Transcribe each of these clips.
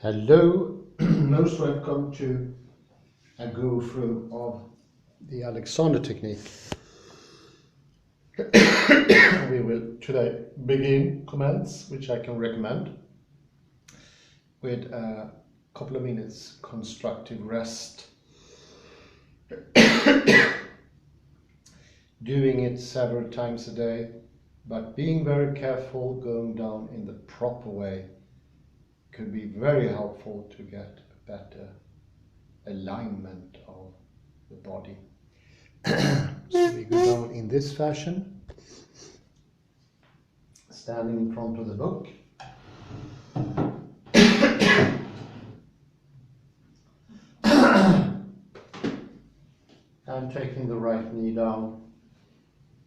Hello, most welcome to a go through of the Alexander technique. We will today begin commence, which I can recommend, with a couple of minutes constructive rest. Doing it several times a day, but being very careful going down in the proper way could be very helpful to get a better alignment of the body. So we go down in this fashion, standing in front of the book. And taking the right knee down,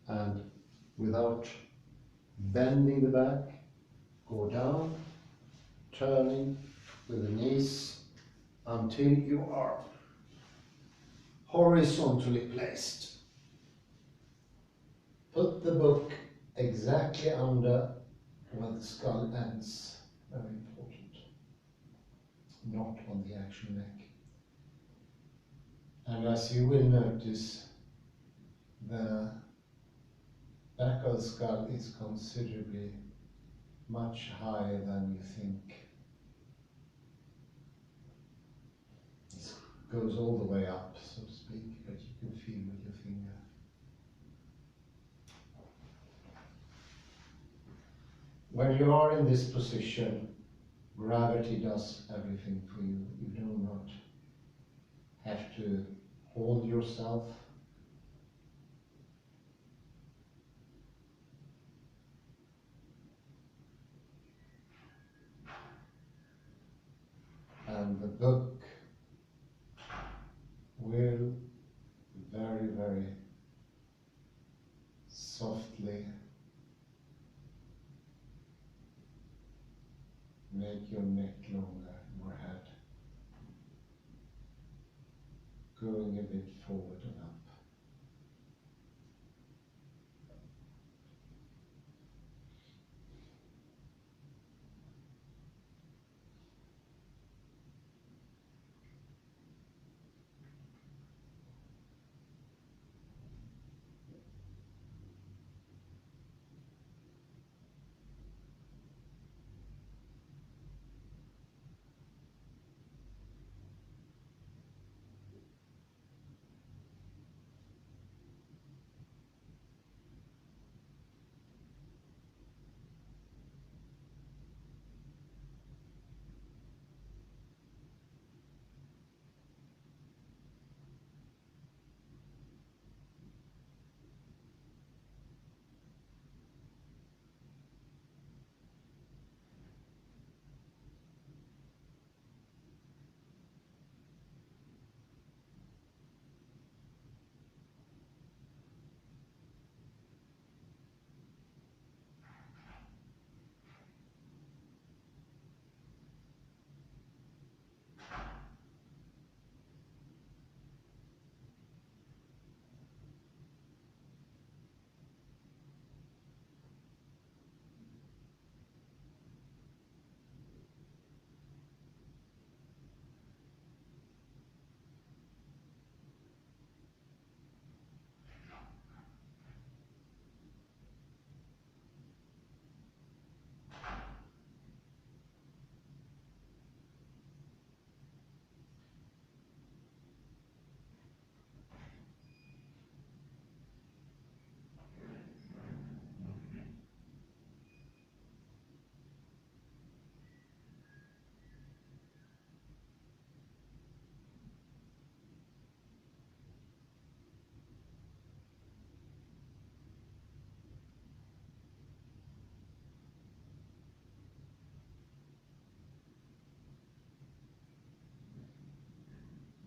and without bending the back, go down, turning with the knees until you are horizontally placed. Put the book exactly under where the skull ends, very important, not on the actual neck. And as you will notice, the back of the skull is considerably much higher than you think. It goes all the way up, so to speak, but you can feel with your finger. When you are in this position, gravity does everything for you. You do not have to hold yourself. And the book will very, very softly make your neck longer, your head going a bit forward and up.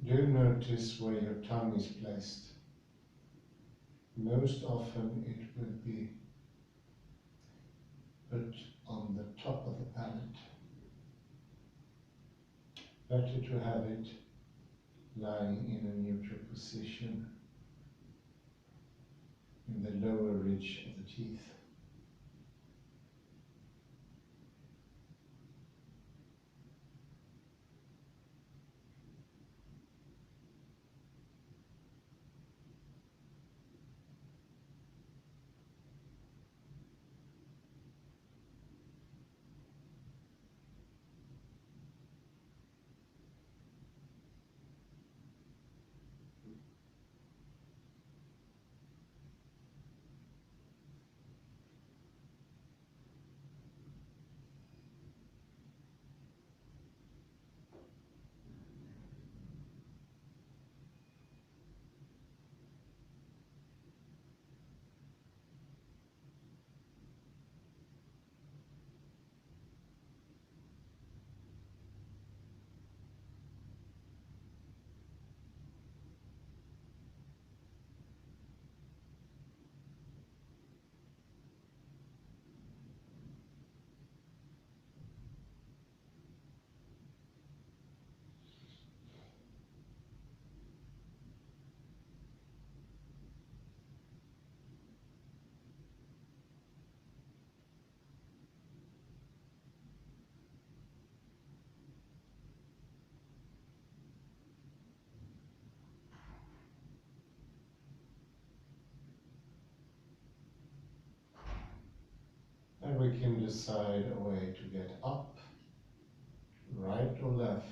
Do notice where your tongue is placed. Most often it will be put on the top of the palate. Better to have it lying in a neutral position in the lower ridge of the teeth. we can decide a way to get up, right or left.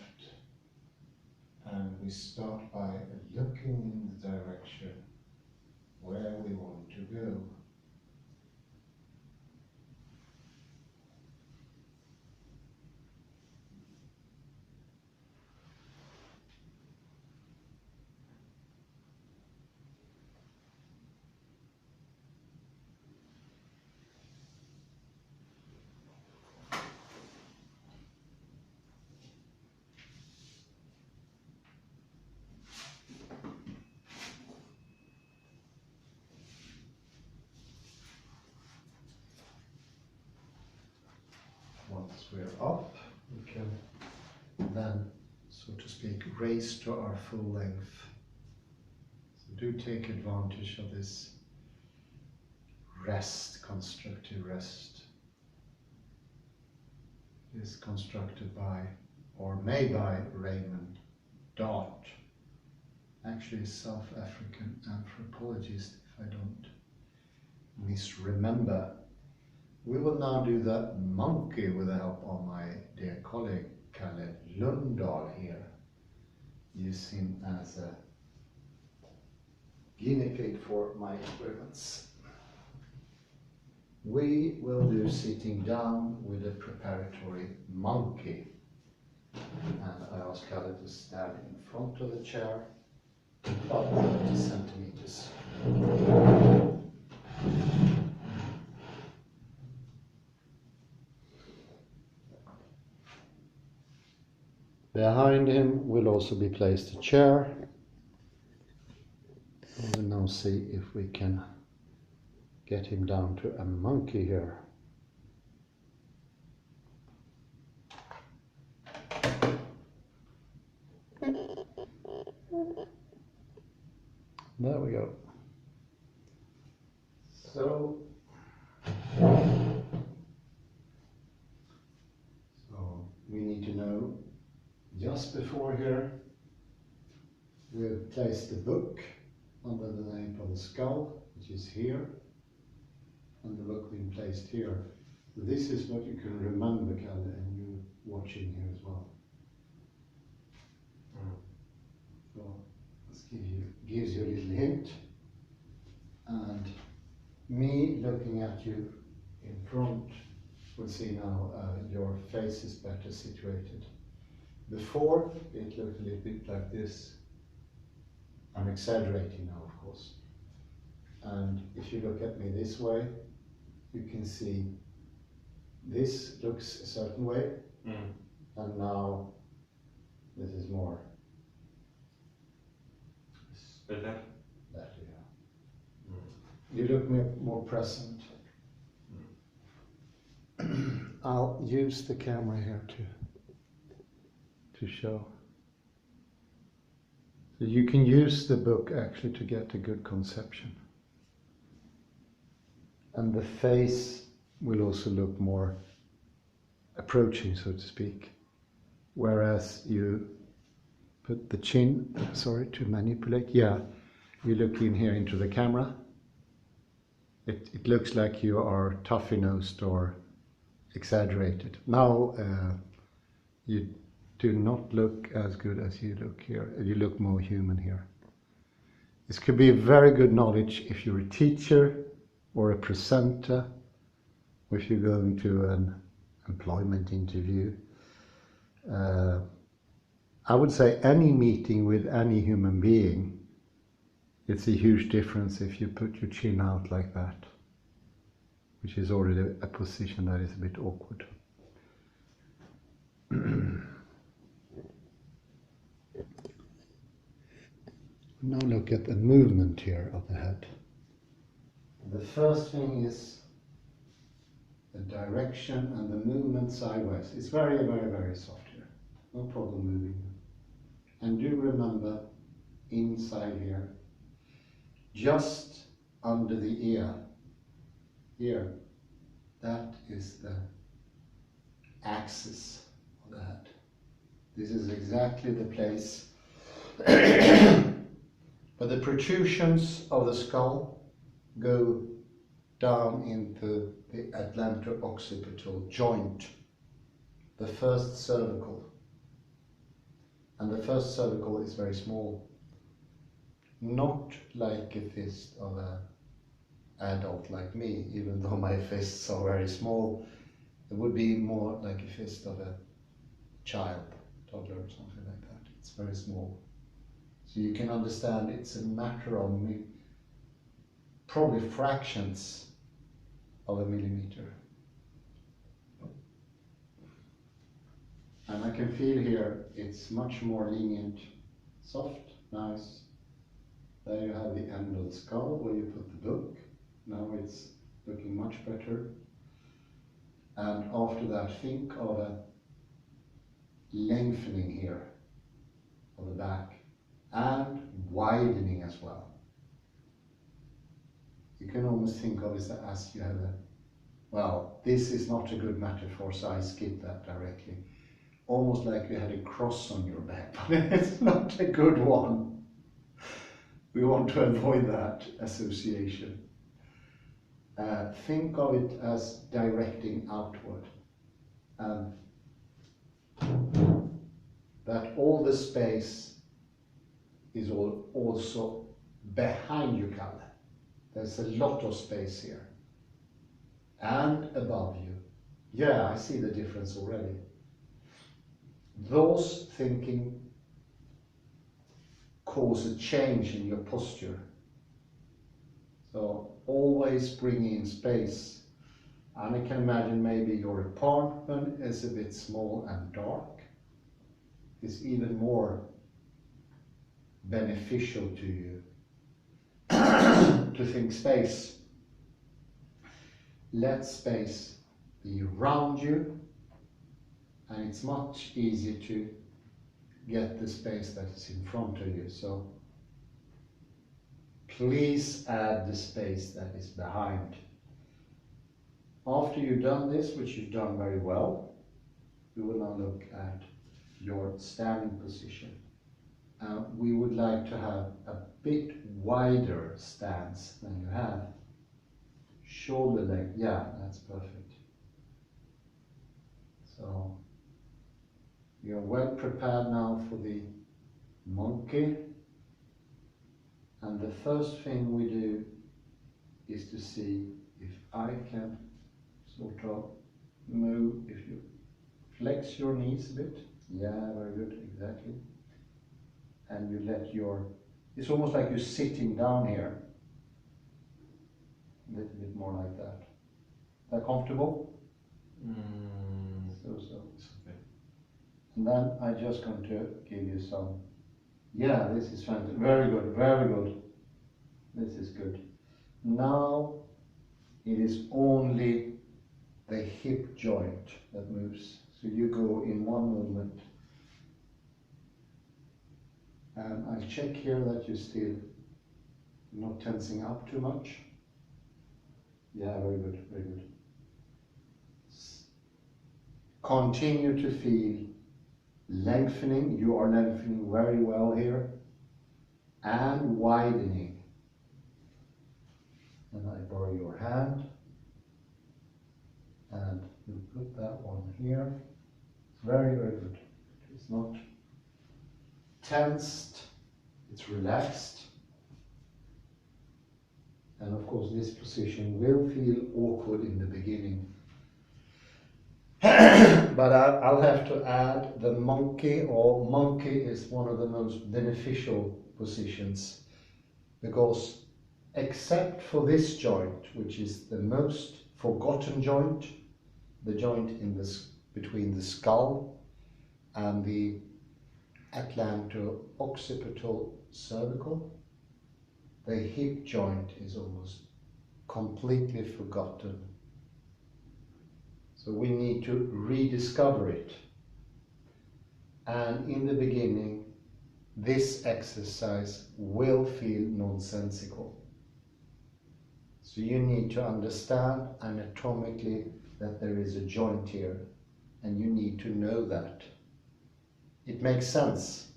And we start by looking in the direction where we want to go. Once we're up, we can then, so to speak, raise to our full length. So do take advantage of this rest, constructive rest. It is constructed by, or made by, Raymond Dart, actually a South African anthropologist, if I don't misremember. We will now do the monkey with the help of my dear colleague Kalle Lundahl here. Use him as a guinea pig for my experiments. We will do sitting down with a preparatory monkey. And I ask Kalle to stand in front of the chair, about 30 centimeters. Behind him will also be placed a chair. We will now see if we can get him down to a monkey here. There we go. So we need to know, just before here, we have placed the book under the name of the skull, which is here, and the book being placed here. This is what you can remember, Kalle, and you watching here as well. So this gives you a little hint, and me looking at you in front will see now your face is better situated. Before, it looked a little bit like this. I'm exaggerating now, of course. And if you look at me this way, you can see this looks a certain way, and now this is more. It's better. Better, yeah. You look more present. I'll use the camera here to show. So you can use the book actually to get a good conception. And the face will also look more approaching, so to speak. Whereas you put the chin, to manipulate, you're looking here into the camera. It looks like you are toughy-nosed or exaggerated. Now you do not look as good as you look here. You look more human here. This could be very good knowledge if you're a teacher or a presenter, or if you're going to an employment interview. I would say any meeting with any human being, it's a huge difference if you put your chin out like that, which is already a position that is a bit awkward. Now look at the movement here of the head. The first thing is the direction and the movement sideways. It's very, very, very soft here. No problem moving. And do remember, inside here, just under the ear, here, that is the axis of the head. This is exactly the place. But the protrusions of the skull go down into the atlanto-occipital joint, the first cervical. And the first cervical is very small, not like a fist of an adult like me, even though my fists are very small. It would be more like a fist of a child, toddler or something like that. It's very small. So you can understand it's a matter of probably fractions of a millimeter. And I can feel here it's much more lenient, soft, nice. There you have the end of the skull where you put the book. Now it's looking much better. And after that, think of a lengthening here of the back and widening as well. You can almost think of it as you have a, well, this is not a good metaphor, so I skip that directly. Almost like you had a cross on your back, but it's not a good one. We want to avoid that association. Think of it as directing outward. That all the space is also behind your color. There's a lot of space here. And above you. Yeah, I see the difference already. Those thinking cause a change in your posture. So always bring in space. And I can imagine maybe your apartment is a bit small and dark. It's even more beneficial to you to think space. Let space be around you, and it's much easier to get the space that is in front of you. So please add the space that is behind. After you've done this, which you've done very well, we will now look at your standing position. We would like to have a bit wider stance than you have. Shoulder length, yeah, that's perfect. So you're well prepared now for the monkey. And the first thing we do is to see if I can sort of move, if you flex your knees a bit. Yeah, very good, exactly. And you let your, it's almost like you're sitting down here. A little bit more like that. Is that comfortable? So. It's okay. And then I'm just going to give you some, yeah, this is fantastic. Very good, very good. This is good. Now it is only the hip joint that moves. So you go in one movement. And I'll check here that you're still not tensing up too much. Yeah, very good, very good. Continue to feel lengthening. You are lengthening very well here. And widening. And I borrow your hand. And you put that one here. It's very, very good. It's not tensed, it's relaxed. And of course this position will feel awkward in the beginning. But I'll have to add the monkey, or monkey is one of the most beneficial positions, because except for this joint, which is the most forgotten joint, the joint in between the skull and the atlanto-occipital cervical, the hip joint is almost completely forgotten. So we need to rediscover it. And in the beginning, this exercise will feel nonsensical. So you need to understand anatomically that there is a joint here, and you need to know that. It makes sense.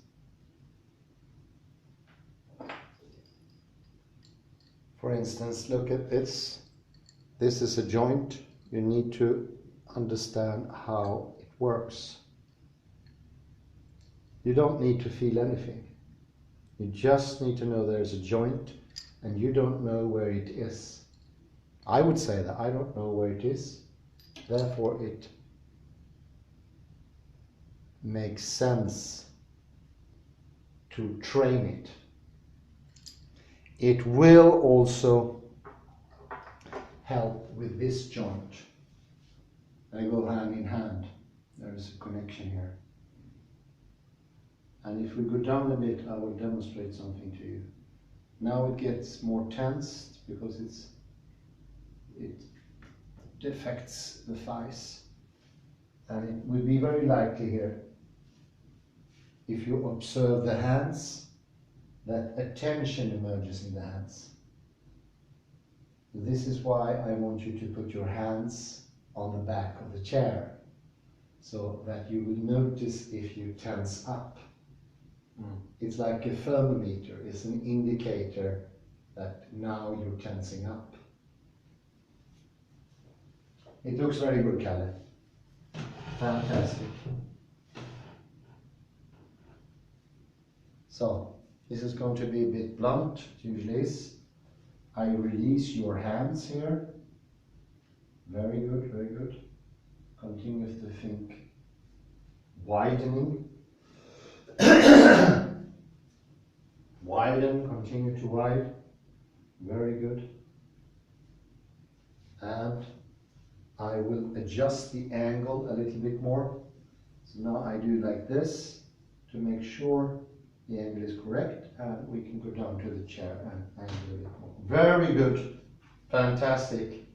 For instance, look at this. This is a joint. You need to understand how it works. You don't need to feel anything. You just need to know there's a joint and you don't know where it is. I would say that I don't know where it is. Therefore it makes sense to train it. It will also help with this joint. They go hand in hand. There is a connection here. And if we go down a bit, I will demonstrate something to you. Now it gets more tensed because it affects the thighs. And it will be very likely here, if you observe the hands, that a tension emerges in the hands. This is why I want you to put your hands on the back of the chair, so that you will notice if you tense up. It's like a thermometer, it's an indicator that now you're tensing up. It looks very good, Kalle. Fantastic. So, this is going to be a bit blunt, it usually is. I release your hands here. Very good, very good. Continue to think. Widening. Widen, continue to widen. Very good. And I will adjust the angle a little bit more. So now I do like this to make sure the angle is correct, and we can go down to the chair and angle a bit more. Very good. Fantastic.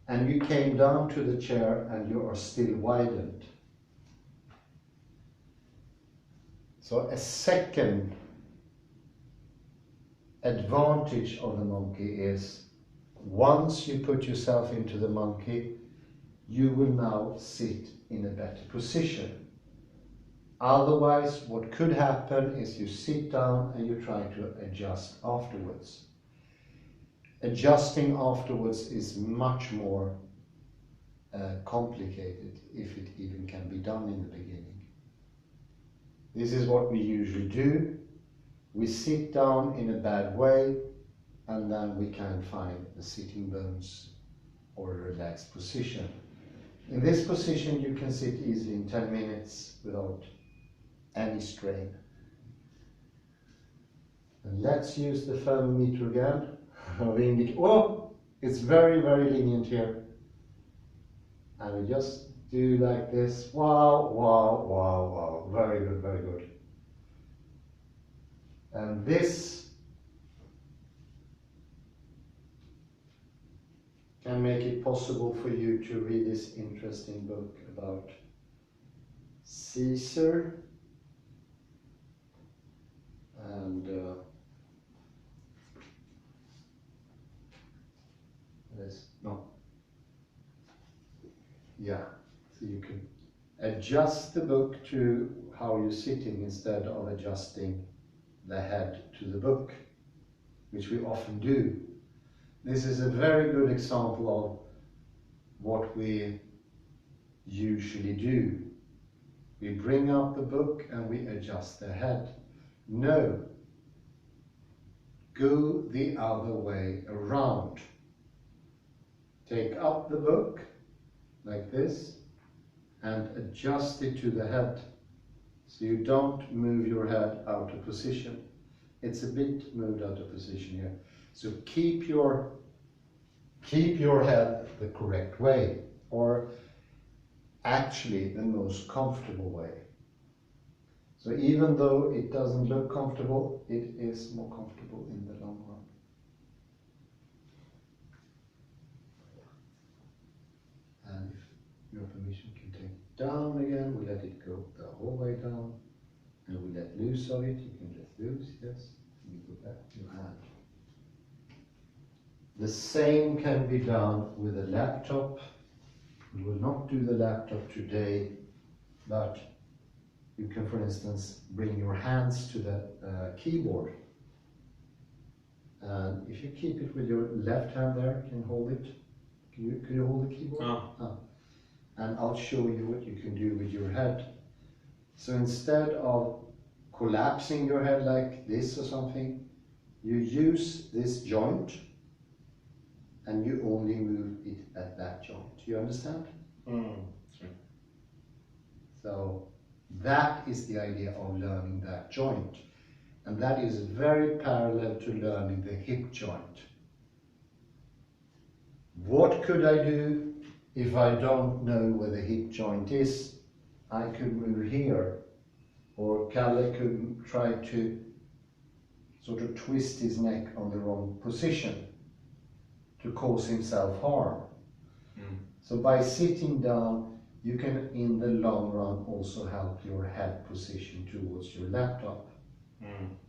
And you came down to the chair and you are still widened. So a second advantage of the monkey is, once you put yourself into the monkey, you will now sit in a better position. Otherwise, what could happen is you sit down and you try to adjust afterwards. Adjusting afterwards is much more complicated, if it even can be done in the beginning. This is what we usually do. We sit down in a bad way, and then we can find the sitting bones or a relaxed position. In this position you can sit easily in 10 minutes without any strain. And let's use the thermometer again. Oh, it's very, very lenient here. And we just do like this. Wow, wow, wow, wow. Very good, very good. And this can make it possible for you to read this interesting book about Caesar and so you can adjust the book to how you're sitting instead of adjusting the head to the book, which we often do. This is a very good example of what we usually do. We bring up the book and we adjust the head. No, go the other way around. Take up the book like this and adjust it to the head, so you don't move your head out of position. It's a bit moved out of position here. So keep your head the correct way, or actually the most comfortable way. So even though it doesn't look comfortable, it is more comfortable in the long run. And if your permission can take it down again, we let it go the whole way down, and we let loose of it. You can let loose, yes. And you go back to your hand. The same can be done with a laptop. We will not do the laptop today, but you can, for instance, bring your hands to the keyboard And if you keep it with your left hand there, can hold it. Could you hold the keyboard? Oh. And I'll show you what you can do with your head. So instead of collapsing your head like this or something, you use this joint and you only move it at that joint. You understand? Sure. So that is the idea of learning that joint. And that is very parallel to learning the hip joint. What could I do if I don't know where the hip joint is? I could move here, or Kalle could try to sort of twist his neck on the wrong position to cause himself harm. So by sitting down, you can in the long run also help your head position towards your laptop.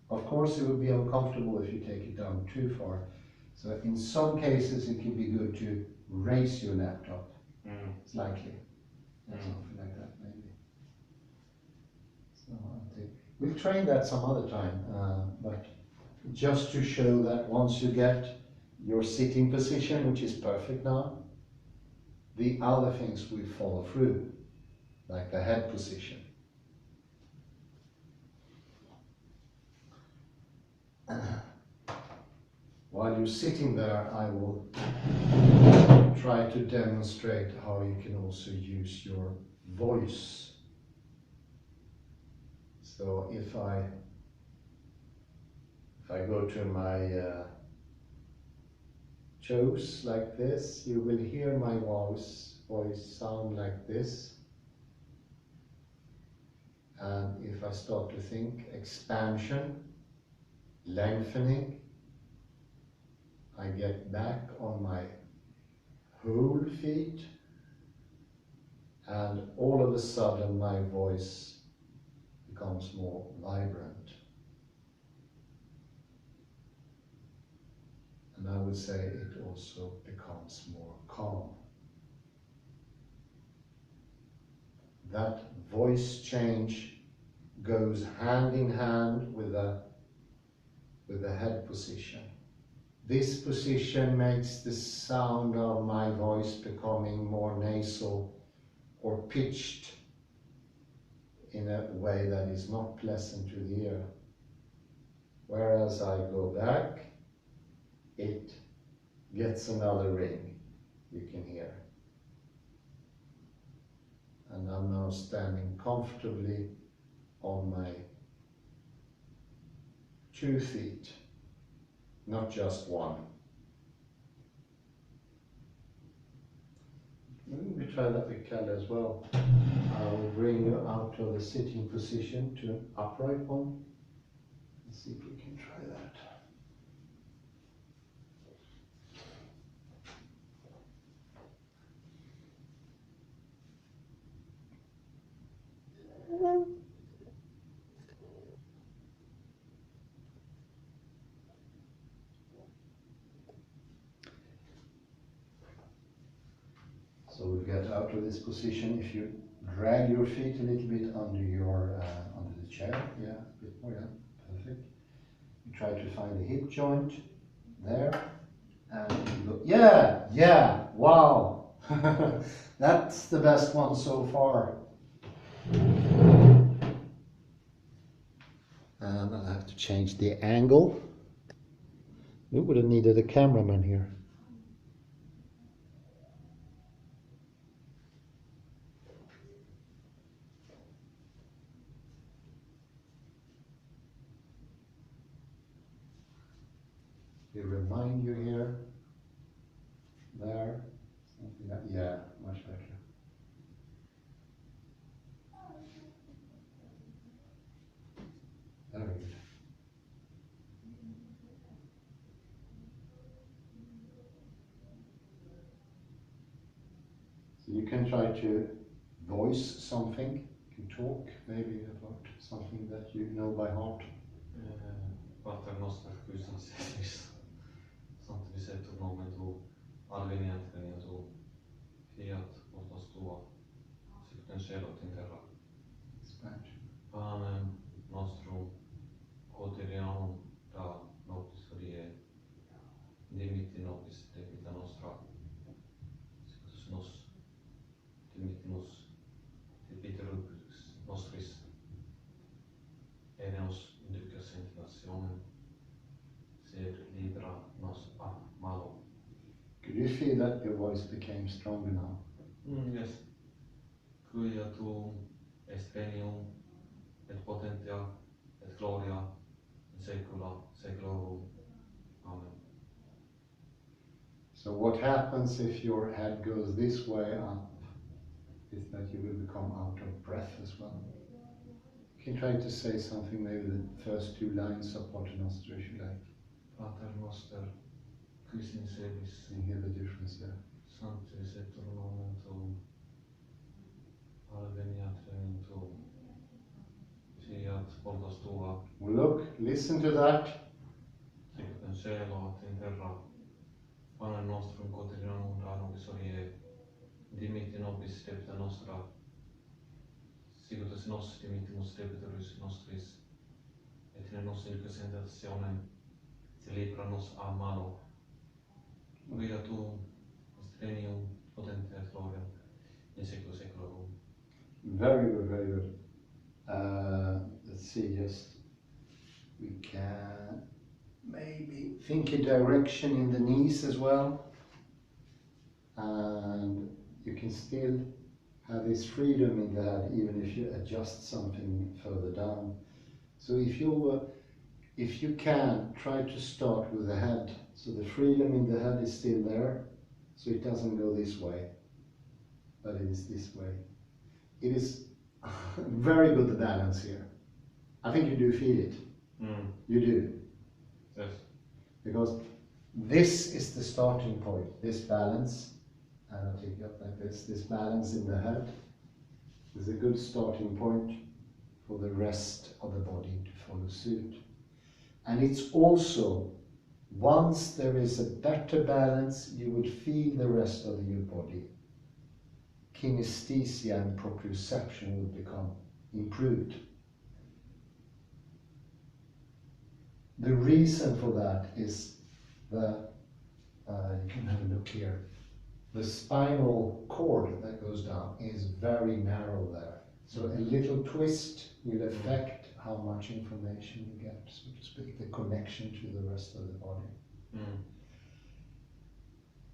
Of course it would be uncomfortable if you take it down too far. So in some cases it can be good to raise your laptop slightly. Something like that maybe. So we'll train that some other time, but just to show that once you get your sitting position, which is perfect now, the other things will follow through, like the head position. While you're sitting there, I will try to demonstrate how you can also use your voice. So if I go to my toes like this, you will hear my voice sound like this. And if I start to think expansion, lengthening, I get back on my whole feet, and all of a sudden my voice becomes more vibrant. And I would say it also becomes more calm. That voice change goes hand in hand with the head position. This position makes the sound of my voice becoming more nasal or pitched in a way that is not pleasant to the ear. Whereas I go back, it gets another ring, you can hear. And I'm now standing comfortably on my 2 feet, not just one. Maybe try that with Kalle as well. I will bring you out of the sitting position to an upright one. Let's see if we can try that. So we'll get out of this position. If you drag your feet a little bit under the chair, yeah, a bit more, yeah, perfect. You try to find the hip joint there, and you go, yeah, wow, that's the best one so far. And I'll have to change the angle. We would have needed a cameraman here. We remind you here, there, something like, yeah, much better. Very good. So you can try to voice something, you can talk maybe about something that you know by heart. Paternoster santivisetur nomen tu, alveniat venia tu, fiat potest tua, sicut in cielo et in terra. Expansion. Panem nostrum quotidianum da nobis hodie nostris eneos inducas inclinationem, sed libera nos a malo. Could you feel that your voice became stronger now? Yes. Quia tuum est regnum, et potentia, et gloria, in saecula saeculorum. Amen. So what happens if your head goes this way up is that you will become out of breath as well. You can try to say something, maybe the first two lines of Pater Noster if you like. Pater noster, quis in sebis, You hear the difference there. sanctis et nomen tuum, adveniat regnum tuum, fiat voluntas tua, Well, look, listen to that. sicut in cielo et in terra. Panem nostrum quotidianum da nobis hodie, dimitti nobis debita nostra, sicut et nos dimittimus debitoribus nostris, et ne nos inducas in tentationem, sed libera nos a malo. Quia tuum est regnum, potentia et gloria, in saecula saeculorum. Very good, very good. Let's see, just we can maybe think a direction in the knees as well. And you can still have this freedom in the head even if you adjust something further down. So if you can, try to start with the head. So the freedom in the head is still there, so it doesn't go this way, but it is this way. It is very good, the balance here. I think you do feel it. You do. Yes. Because this is the starting point, this balance, and I'll take it up like this balance in the head is a good starting point for the rest of the body to follow suit. And it's also, once there is a better balance, you would feel the rest of your body. Kinesthesia and proprioception will become improved. The reason for that is you can have a look here, the spinal cord that goes down is very narrow there. So a little twist will affect how much information you get, so to speak, the connection to the rest of the body.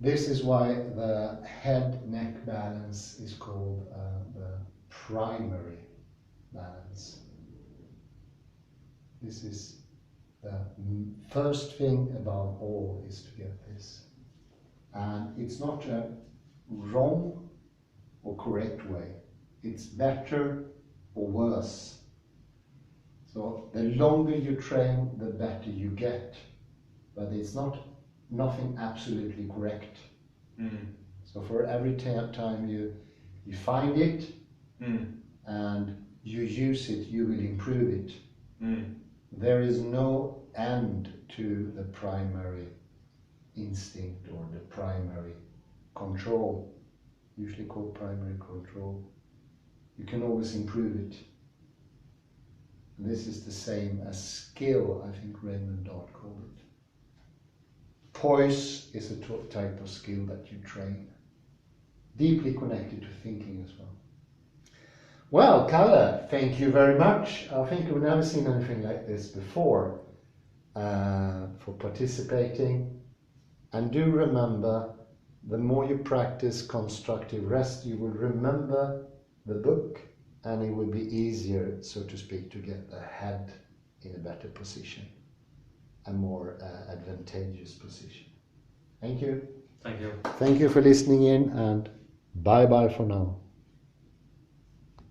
This is why the head-neck balance is called the primary balance. This is the first thing about all, is to get this. And it's not a wrong or correct way. It's better or worse. So the longer you train, the better you get. But it's nothing absolutely correct. So for every time you find it and you use it, you will improve it. There is no end to the primary instinct or the primary control, usually called primary control. You can always improve it. And this is the same as skill, I think Raymond Dart called it. Poise is a type of skill that you train, deeply connected to thinking as well. Well, Kalle, thank you very much. I think we've never seen anything like this before, for participating. And do remember, the more you practice constructive rest, you will remember the book, and it will be easier, so to speak, to get the head in a better position, a more advantageous position. Thank you. Thank you. Thank you for listening in, and bye-bye for now.